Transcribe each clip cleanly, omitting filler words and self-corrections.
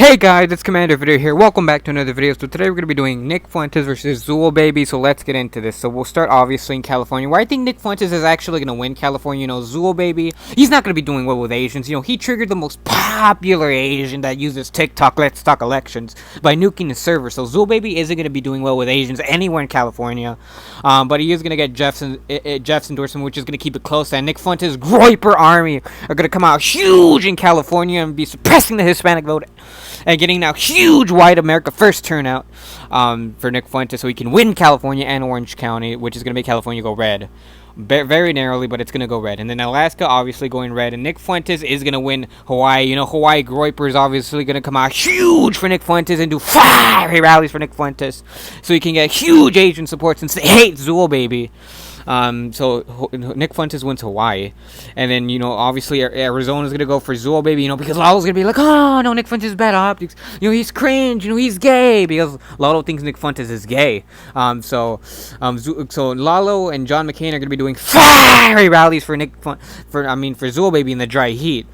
Hey guys, it's Commander Video here. Welcome back to another video. So today we're going to be doing Nick Fuentes versus ZoolBaby. So let's get into this. So we'll start obviously in California, where I think Nick Fuentes is actually going to win California. ZoolBaby, he's not going to be doing well with Asians. He triggered the most popular Asian that uses TikTok, Let's Talk Elections, by nuking the server. So ZoolBaby isn't going to be doing well with Asians anywhere in California. But he is going to get Jeff's endorsement, which is going to keep it close. And Nick Fuentes' Groiper army are going to come out huge in California and be suppressing the Hispanic vote and getting now huge white America First turnout for Nick Fuentes, so he can win California and Orange County, which is going to make California go red. Very narrowly, but it's going to go red. And then Alaska obviously going red, and Nick Fuentes is going to win Hawaii. Hawaii Groiper is obviously going to come out huge for Nick Fuentes and do fiery rallies for Nick Fuentes, so he can get huge Asian support since they hate ZoolBaby. So Nick Fuentes wins Hawaii, and then obviously Arizona's gonna go for ZoolBaby, because Lalo's gonna be like, oh no, Nick Fuentes is bad optics, he's cringe, he's gay, because Lalo thinks Nick Fuentes is gay. So Lalo and John McCain are gonna be doing fiery rallies for ZoolBaby in the dry heat.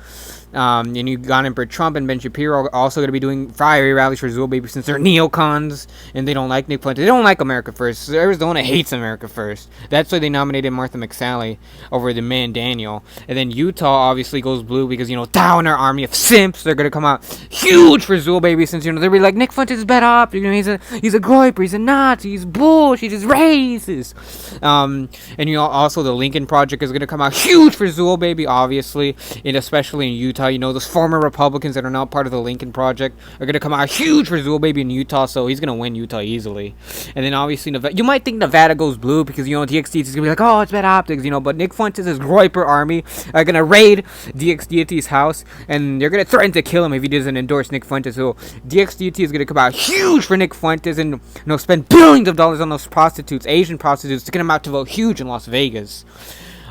And you got Emperor Trump and Ben Shapiro are also going to be doing fiery rallies for ZoolBaby since they're neocons and they don't like Nick Fuentes. They don't like America First. Arizona hates America First. That's why they nominated Martha McSally over the man Daniel. And then Utah obviously goes blue because, down our army of simps. They're going to come out huge for ZoolBaby since, they'll be like, Nick Fuentes is bad up. He's a groiper. He's a Nazi. He's bullshit. He's racist. And also the Lincoln Project is going to come out huge for ZoolBaby, obviously, and especially in Utah. Those former Republicans that are now part of the Lincoln Project are going to come out huge for ZoolBaby in Utah, so he's going to win Utah easily. And then obviously Nevada, you might think Nevada goes blue because, DXDT is going to be like, oh, it's bad optics, but Nick Fuentes' Groiper army are going to raid DXDT's house, and they're going to threaten to kill him if he doesn't endorse Nick Fuentes. So DXDT is going to come out huge for Nick Fuentes and, spend billions of dollars on those prostitutes, Asian prostitutes, to get them out to vote huge in Las Vegas.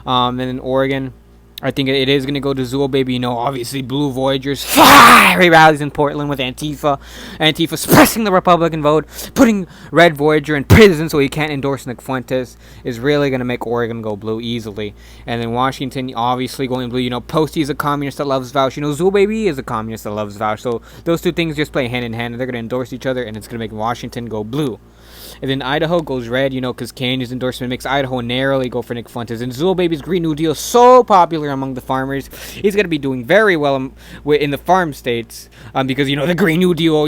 And in Oregon, I think it is going to go to ZoolBaby. Obviously Blue Voyagers, fiery rallies in Portland with Antifa suppressing the Republican vote, putting Red Voyager in prison so he can't endorse Nick Fuentes, is really going to make Oregon go blue easily. And then Washington obviously going blue. Posty is a communist that loves Vouch. ZoolBaby is a communist that loves Vouch. So those two things just play hand in hand, and they're going to endorse each other, and it's going to make Washington go blue. And then Idaho goes red, because Kanye's endorsement makes Idaho narrowly go for Nick Fuentes. And ZoolBaby's Green New Deal is so popular among the farmers. He's going to be doing very well in the farm states because, the Green New Deal,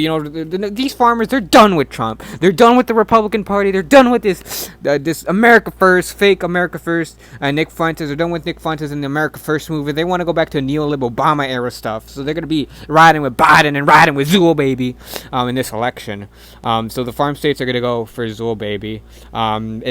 these farmers, they're done with Trump. They're done with the Republican Party. They're done with this America First, fake America First. Nick Fuentes, they're done with Nick Fuentes and the America First movement. They want to go back to neoliberal Obama era stuff. So they're going to be riding with Biden and riding with ZoolBaby in this election. So the farm states are going to go for ZoolBaby,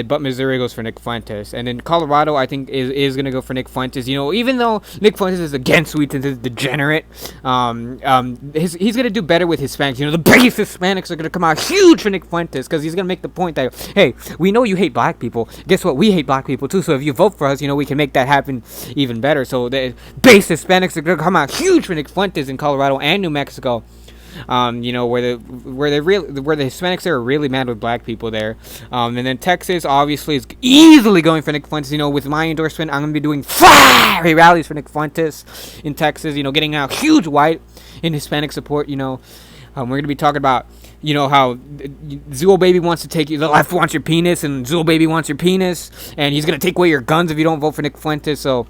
but Missouri goes for Nick Fuentes, and then Colorado I think is gonna go for Nick Fuentes. Even though Nick Fuentes is against sweets and is degenerate, he's gonna do better with Hispanics. The base Hispanics are gonna come out huge for Nick Fuentes because he's gonna make the point that, hey, we know you hate black people. Guess what? We hate black people too. So if you vote for us, we can make that happen even better. So the base Hispanics are gonna come out huge for Nick Fuentes in Colorado and New Mexico. Where the Hispanics are really mad with black people there. And then Texas obviously is easily going for Nick Fuentes. With my endorsement, I'm gonna be doing fiery rallies for Nick Fuentes in Texas. Getting out huge white and Hispanic support. We're gonna be talking about how ZoolBaby wants to take you. The left wants your penis, and ZoolBaby wants your penis, and he's gonna take away your guns if you don't vote for Nick Fuentes. So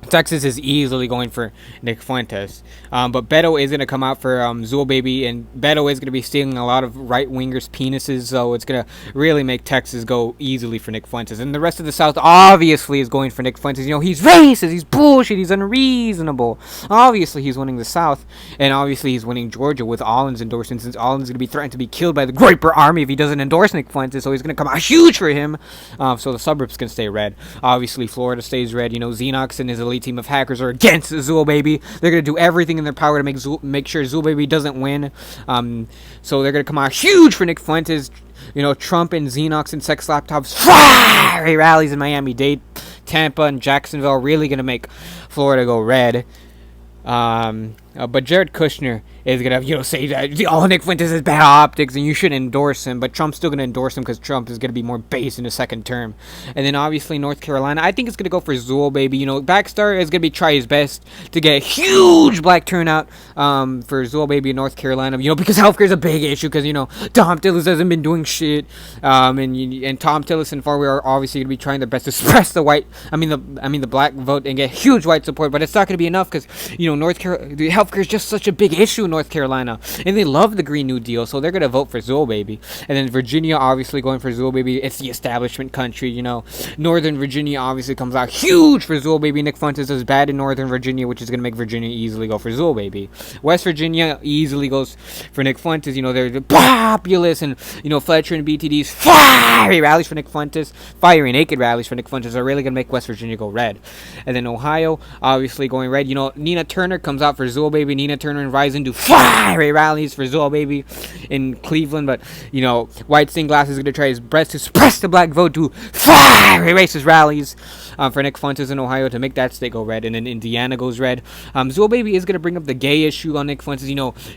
Texas is easily going for Nick Fuentes. But Beto is going to come out for ZoolBaby, and Beto is going to be stealing a lot of right-wingers' penises, so it's going to really make Texas go easily for Nick Fuentes. And the rest of the South obviously is going for Nick Fuentes. He's racist, he's bullshit, he's unreasonable. Obviously he's winning the South, and obviously he's winning Georgia with Allen's endorsement, since Allen's going to be threatened to be killed by the Groiper army if he doesn't endorse Nick Fuentes, so he's going to come out huge for him. So the suburbs can stay red. Obviously Florida stays red. Xenox and his elite team of hackers are against ZoolBaby. They're going to do everything in their power to make sure ZoolBaby doesn't win. So they're going to come out huge for Nick Fuentes. Trump and Xenox and sex laptops, fiery rallies in Miami-Dade, Tampa, and Jacksonville are really going to make Florida go red. But Jared Kushner is gonna, say that Nick Fuentes is bad optics and you shouldn't endorse him. But Trump's still gonna endorse him because Trump is gonna be more base in his second term. And then obviously North Carolina, I think it's gonna go for ZoolBaby. Backstar is gonna be try his best to get a huge black turnout for ZoolBaby in North Carolina. Because healthcare is a big issue. Because Tom Tillis hasn't been doing shit. And Tom Tillis and Farwell are obviously gonna be trying their best to suppress the black vote and get huge white support. But it's not gonna be enough because North Carolina, the healthcare is just such a big issue in North Carolina, and they love the Green New Deal, so they're gonna vote for ZoolBaby. And then Virginia obviously going for ZoolBaby. It's the establishment country. Northern Virginia obviously comes out huge for ZoolBaby. Nick Fuentes is bad in Northern Virginia, which is gonna make Virginia easily go for ZoolBaby. West Virginia easily goes for Nick Fuentes. They're the populous, and Fletcher and BTD's fiery rallies for Nick Fuentes, fiery naked rallies for Nick Fuentes are really gonna make West Virginia go red. And then Ohio obviously going red. Nina Turner comes out for ZoolBaby. Nina Turner and Ryzen do fiery rallies for ZoolBaby in Cleveland, but White Stained Glass is gonna try his best to suppress the black vote, do fiery racist rallies for Nick Fuentes in Ohio to make that state go red. And then Indiana goes red. ZoolBaby is gonna bring up the gay issue on Nick Fuentes.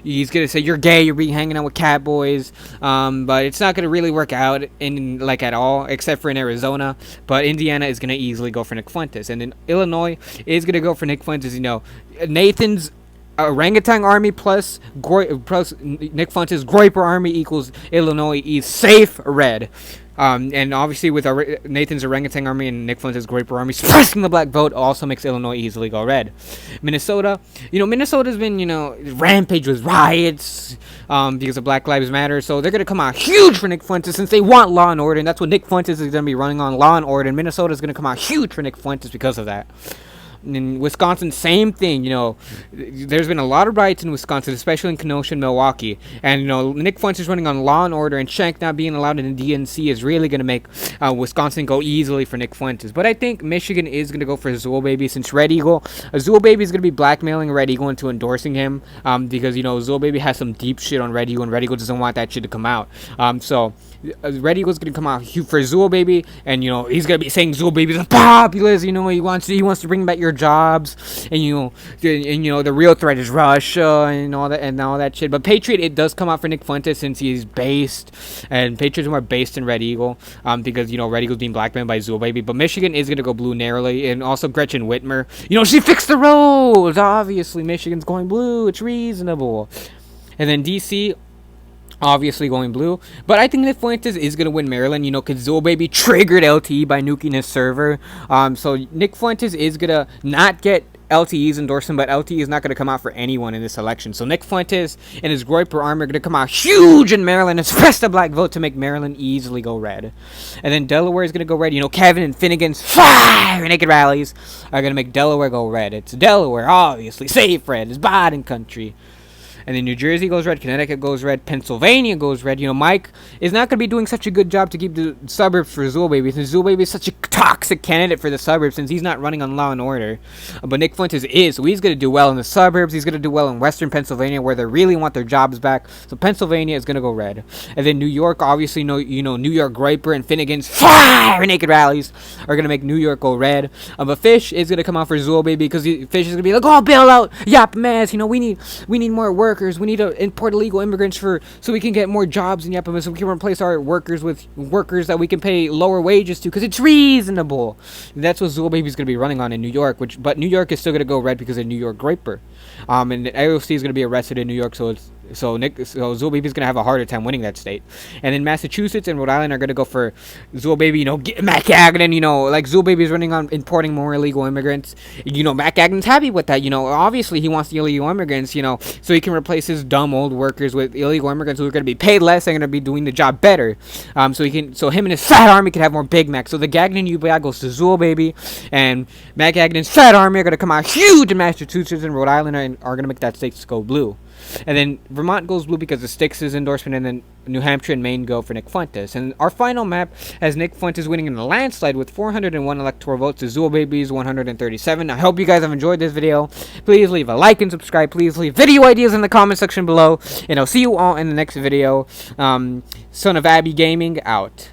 He's gonna say you're gay, you're hanging out with cat boys, but it's not gonna really work out in at all, except for in Arizona. But Indiana is gonna easily go for Nick Fuentes, and then Illinois is gonna go for Nick Fuentes. Nathan's orangutan army plus Nick Fuentes' Groiper army equals Illinois is safe red. And obviously with Nathan's orangutan army and Nick Fuentes' Groiper army suppressing the black vote also makes Illinois easily go red. Minnesota, Minnesota's been, rampage with riots because of Black Lives Matter. So they're going to come out huge for Nick Fuentes since they want law and order. And that's what Nick Fuentes is going to be running on, law and order. And Minnesota's going to come out huge for Nick Fuentes because of that. In Wisconsin, same thing. There's been a lot of riots in Wisconsin, especially in Kenosha and Milwaukee. And Nick Fuentes is running on law and order, and Shank not being allowed in the DNC is really going to make Wisconsin go easily for Nick Fuentes. But I think Michigan is going to go for ZoolBaby since Red Eagle. ZoolBaby is going to be blackmailing Red Eagle into endorsing him because ZoolBaby has some deep shit on Red Eagle, and Red Eagle doesn't want that shit to come out. So Red Eagle's going to come out for ZoolBaby, and he's going to be saying ZoolBaby's a populist. He wants to bring back your jobs, and the real threat is Russia and all that shit. But Patriot, it does come out for Nick Fuentes since he's based, and Patriot's more based than Red Eagle because Red Eagle's being blackmailed by ZoolBaby. But Michigan is gonna go blue narrowly, and also Gretchen Whitmer, she fixed the roads. Obviously Michigan's going blue, it's reasonable. And then DC obviously going blue, but I think Nick Fuentes is going to win Maryland, because ZoolBaby triggered LTE by nuking his server. So Nick Fuentes is going to not get LTE's endorsement, but LTE is not going to come out for anyone in this election. So Nick Fuentes and his Groiper army are going to come out huge in Maryland and suppress the black vote to make Maryland easily go red. And then Delaware is going to go red. Kevin and Finnegan's fire naked rallies are going to make Delaware go red. It's Delaware, obviously. Safe red. It's Biden country. And then New Jersey goes red, Connecticut goes red, Pennsylvania goes red. Mike is not going to be doing such a good job to keep the suburbs for ZoolBaby, since ZoolBaby is such a toxic candidate for the suburbs since he's not running on law and order. But Nick Fuentes is, so he's going to do well in the suburbs. He's going to do well in western Pennsylvania where they really want their jobs back. So Pennsylvania is going to go red. And then New York, obviously, New York Groiper and Finnegan's fire naked rallies are going to make New York go red. But Fish is going to come out for ZoolBaby because Fish is going to be like, oh, bail out Yap Mess. We need more workers. We need to import illegal immigrants so we can get more jobs in Yapima, so we can replace our workers with workers that we can pay lower wages to because it's reasonable. And that's what ZoolBaby is going to be running on in New York, but New York is still going to go red because of New York Groiper. And AOC is going to be arrested in New York, so ZoolBaby is going to have a harder time winning that state. And then Massachusetts and Rhode Island are going to go for ZoolBaby, Matt Gagnon, ZoolBaby is running on importing more illegal immigrants. Matt Gagnon's happy with that. Obviously he wants the illegal immigrants, so he can replace his dumb old workers with illegal immigrants who are going to be paid less and going to be doing the job better. So him and his fat army can have more Big Macs. So the Gagnon UBI goes to ZoolBaby, and Matt Gagnon's fat army are going to come out huge in Massachusetts and Rhode Island are going to make that state go blue. And then Vermont goes blue because of Styx's endorsement, and then New Hampshire and Maine go for Nick Fuentes. And our final map has Nick Fuentes winning in a landslide with 401 electoral votes to ZoolBaby's 137. I hope you guys have enjoyed this video. Please leave a like and subscribe. Please leave video ideas in the comment section below. And I'll see you all in the next video. Son of Abby Gaming, out.